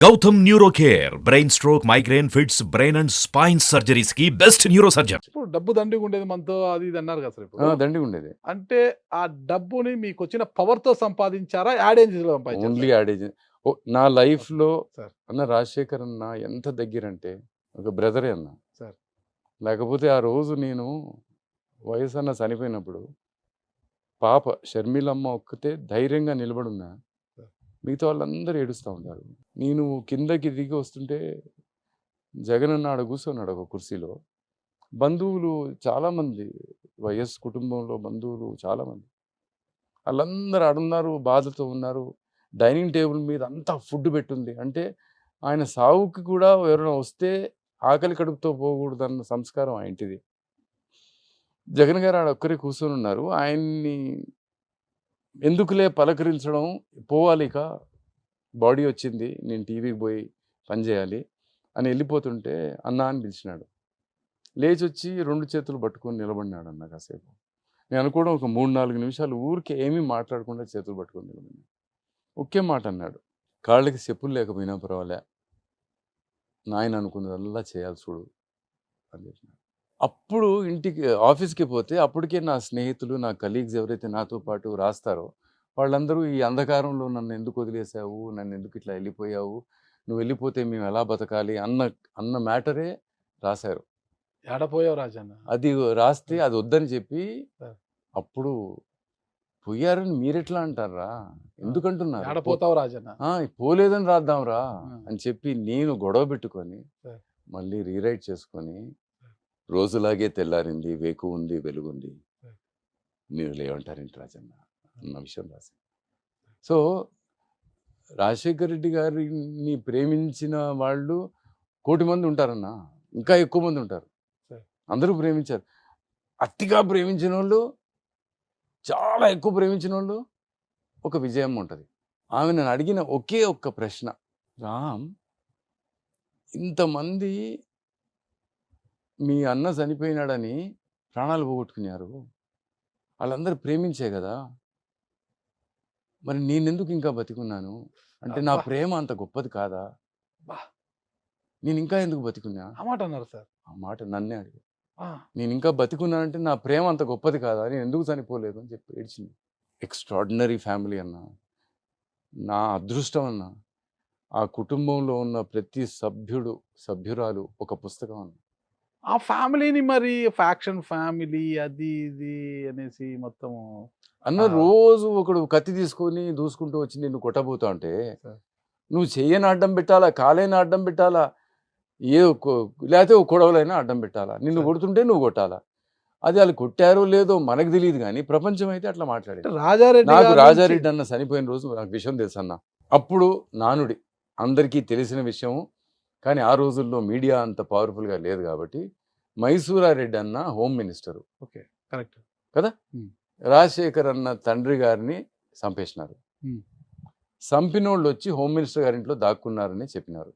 Gautam neuro care brain stroke migraine fits brain and spine surgeries కి best neuro surgeon. ఇప్పుడు డబ్బు దండిగా ఉండేది మనతో అది ఇది అన్నారు కదా సార్. ఇప్పుడు దండిగా ఉండేది. అంటే ఆ డబ్బుని మీకు వచ్చిన పవర్ తో సంపాదించారా, యాడ్ ఏజెన్సీలో ఓన్లీ సంపాదించారా యాడేజ్. నా లైఫ్లో సార్? అన్న రాజశేఖర్ అన్న ఎంత దగ్గరంటే ఒక బ్రదరే అన్న సార్. లేకపోతే ఆ రోజు నేను వయసు అన్న చనిపోయినప్పుడు పాప షర్మిలమ్మ ఒక్కతే ధైర్యంగా నిలబడున్నా, మిగతా వాళ్ళందరూ ఏడుస్తూ ఉంటారు. నేను కిందకి దిగి వస్తుంటే జగన్ అన్న ఆడ కూర్చున్నాడు ఒక కుర్చీలో. బంధువులు చాలామంది, వైఎస్ కుటుంబంలో బంధువులు చాలామంది, వాళ్ళందరూ ఆడున్నారు, బాధతో ఉన్నారు. డైనింగ్ టేబుల్ మీద అంతా ఫుడ్ పెట్టుంది. అంటే ఆయన సావుకి కూడా ఎవరైనా వస్తే ఆకలి కడుపుతో పోకూడదన్న సంస్కారం ఆయనటిది. జగన్ గారు ఆడ ఒక్కరే కూర్చొని ఉన్నారు. ఆయన్ని ఎందుకులే పలకరించడం, పోవాలి ఇక బాడీ వచ్చింది, నేను టీవీకి పోయి పని చేయాలి అని వెళ్ళిపోతుంటే అన్నా అని పిలిచినాడు. లేచి వచ్చి 2 చేతులు పట్టుకొని నిలబడినాడు అన్న కాసేపు. నేను అనుకోవడం ఒక 3-4 నిమిషాలు ఊరికే ఏమీ మాట్లాడకుండా చేతులు పట్టుకొని నిలబడినాడు. ఒకే మాట అన్నాడు, కాళ్ళకి చెప్పులు లేకపోయినా పర్వాలే, నాయన అనుకున్నదల్లా చేయాలి చూడు అని చెప్పినాడు. అప్పుడు ఇంటికి ఆఫీస్కి పోతే అప్పటికే నా స్నేహితులు, నా కలీగ్స్ ఎవరైతే నాతో పాటు రాస్తారో వాళ్ళందరూ ఈ అంధకారంలో నన్ను ఎందుకు వదిలేసావు, నన్ను ఎందుకు ఇట్లా వెళ్ళిపోయావు, నువ్వు వెళ్ళిపోతే మేము ఎలా బతకాలి అన్న మ్యాటరే రాశారు. ఏడపోయావు రాజన్న. అది రాస్తే అది వద్దని చెప్పి అప్పుడు పోయారని మీరెట్లా అంటారా, ఎందుకంటున్నారు, ఏడపోతావు రాజన్న. పోలేదని రాద్దాంరా అని చెప్పి నేను గొడవ పెట్టుకొని మళ్ళీ రీరైట్ చేసుకొని రోజులాగే తెల్లారింది, వేకు ఉంది, వెలుగుంది, మీరు లేవంటారేంటి రాజన్న అన్న విషయం రాసి. సో రాజశేఖర్ రెడ్డి గారిని ప్రేమించిన వాళ్ళు 1,000,000 మంది ఉంటారన్న, ఇంకా ఎక్కువ మంది ఉంటారు. అందరూ ప్రేమించారు. అతిగా ప్రేమించిన వాళ్ళు, చాలా ఎక్కువ ప్రేమించిన వాళ్ళు ఒక విజయం ఉంటుంది. ఆమె నన్ను అడిగిన ఒకే ఒక్క ప్రశ్న, రామ్ ఇంతమంది మీ అన్న చనిపోయినాడని ప్రాణాలు పోగొట్టుకున్నారు, వాళ్ళందరూ ప్రేమించే కదా, మరి నేనెందుకు ఇంకా బతికున్నాను, అంటే నా ప్రేమ అంత గొప్పది కాదా, నేను ఇంకా ఎందుకు బతికున్నా ఆ మాట అన్నారు సార్. ఆ మాట నన్నే అడిగి, నేను ఇంకా బతికున్నానంటే నా ప్రేమ అంత గొప్పది కాదా, నేను ఎందుకు చనిపోలేదు అని చెప్పి ఏడ్చింది. ఎక్స్ట్రాడినరీ ఫ్యామిలీ అన్న, నా అదృష్టం అన్న. ఆ కుటుంబంలో ఉన్న ప్రతి సభ్యురాలు ఒక పుస్తకం అన్న. ఆ ఫ్యామిలీని మరి ఫ్యాక్షన్ ఫ్యామిలీ అది ఇది అనేసి మొత్తం అన్న రోజు ఒకడు కత్తి తీసుకొని దూసుకుంటూ వచ్చి నిన్ను కొట్టబోతా ఉంటే నువ్వు చెయ్యని అడ్డం పెట్టాలా, కాలేని అడ్డం పెట్టాలా, లేకపోతే ఒక కొడవలైనా అడ్డం పెట్టాలా, నిన్ను కొడుతుంటే నువ్వు కొట్టాలా. అది వాళ్ళు కొట్టారో లేదో మనకు తెలియదు, కానీ ప్రపంచం అయితే అట్లా మాట్లాడేది. నాకు రాజారెడ్డి అన్న చనిపోయిన రోజు నాకు విషయం తెలుసు అన్న. అప్పుడు నానుడి అందరికీ తెలిసిన విషయం, కానీ ఆ రోజుల్లో మీడియా అంత పవర్ఫుల్గా లేదు కాబట్టి మైసూరారెడ్డి అన్న హోమ్ మినిస్టరు, ఓకే కరెక్ట్ కదా, రాజశేఖర్ అన్న తండ్రి గారిని చంపేసినారు. చంపినోళ్ళు వచ్చి హోమ్ మినిస్టర్ గారింట్లో దాక్కున్నారని చెప్పినారు.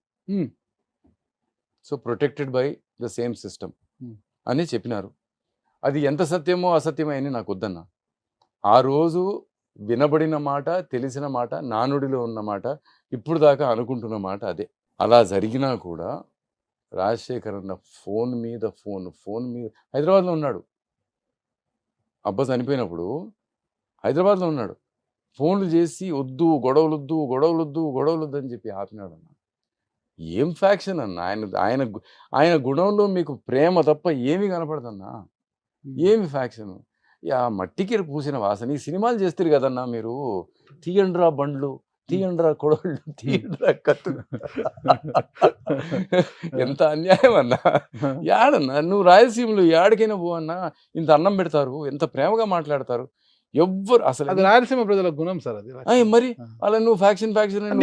So protected by the same system అని చెప్పినారు. అది ఎంత సత్యమో అసత్యమో అని నాకు వద్దన్న. ఆ రోజు వినబడిన మాట, తెలిసిన మాట, నానుడిలో ఉన్న మాట, ఇప్పుడు దాకా అనుకుంటున్న మాట అదే. అలా జరిగినా కూడా రాజశేఖర్ అన్న ఫోన్ మీద హైదరాబాద్లో ఉన్నాడు. అబ్బా చనిపోయినప్పుడు హైదరాబాద్లో ఉన్నాడు. ఫోన్లు చేసి వద్దు గొడవలొద్దు అని చెప్పి ఆపినాడు అన్న. ఏం ఫ్యాక్షన్ అన్న, ఆయన గుణంలో మీకు ప్రేమ తప్ప ఏమీ కనపడదన్నా, ఏమి ఫ్యాక్షన్. ఆ మట్టికి పూసిన వాసన. ఈ సినిమాలు చేస్తారు కదన్నా మీరు, తీయండ్రా బండ్లు, తీయండ్రా కొడవళ్ళు, తీయండ్రా కత్తులు. ఎంత అన్యాయం అన్నా. యాడన్నా నువ్వు రాయలసీమలో యాడికైనా పోవన్నా ఇంత అన్నం పెడతారు, ఎంత ప్రేమగా మాట్లాడతారు. ఎవ్వరు అసలు, అది రాయలసీమ ప్రజల గుణం సార్. అది మరి అలా నువ్వు ఫ్యాక్షన్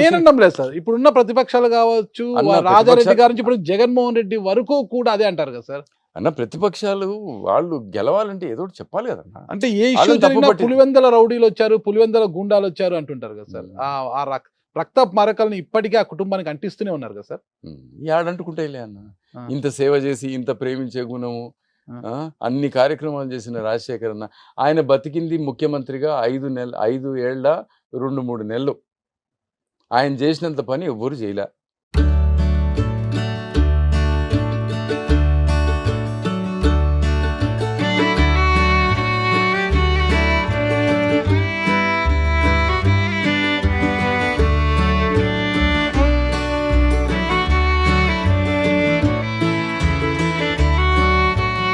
నేనడం లేదు సార్. ఇప్పుడున్న ప్రతిపక్షాలు కావచ్చు, రాజారెడ్డి గారి నుంచి ఇప్పుడు జగన్మోహన్ రెడ్డి వరకు కూడా అదే అంటారు కదా సార్. అన్న ప్రతిపక్షాలు వాళ్ళు గెలవాలంటే ఏదో ఒకటి చెప్పాలి కదన్నా. అంటే ఏ ఇష్యూ జరిగినా పులివెందల రౌడీలు వచ్చారు, పులివెందల గుండాలు వచ్చారు అంటుంటారు కదా సార్. ఆ రక్త మరకల్ని ఇప్పటికీ ఆ కుటుంబానికి అంటిస్తూనే ఉన్నారు కదా సార్. యాడంటుకుంటే అన్న, ఇంత సేవ చేసి ఇంత ప్రేమించే గుణము, అన్ని కార్యక్రమాలు చేసిన రాజశేఖర్ అన్న, ఆయన బతికింది ముఖ్యమంత్రిగా 5 ఏళ్ల 2-3 నెలలు. ఆయన చేసినంత పని ఎవ్వరు చేయలే. సార్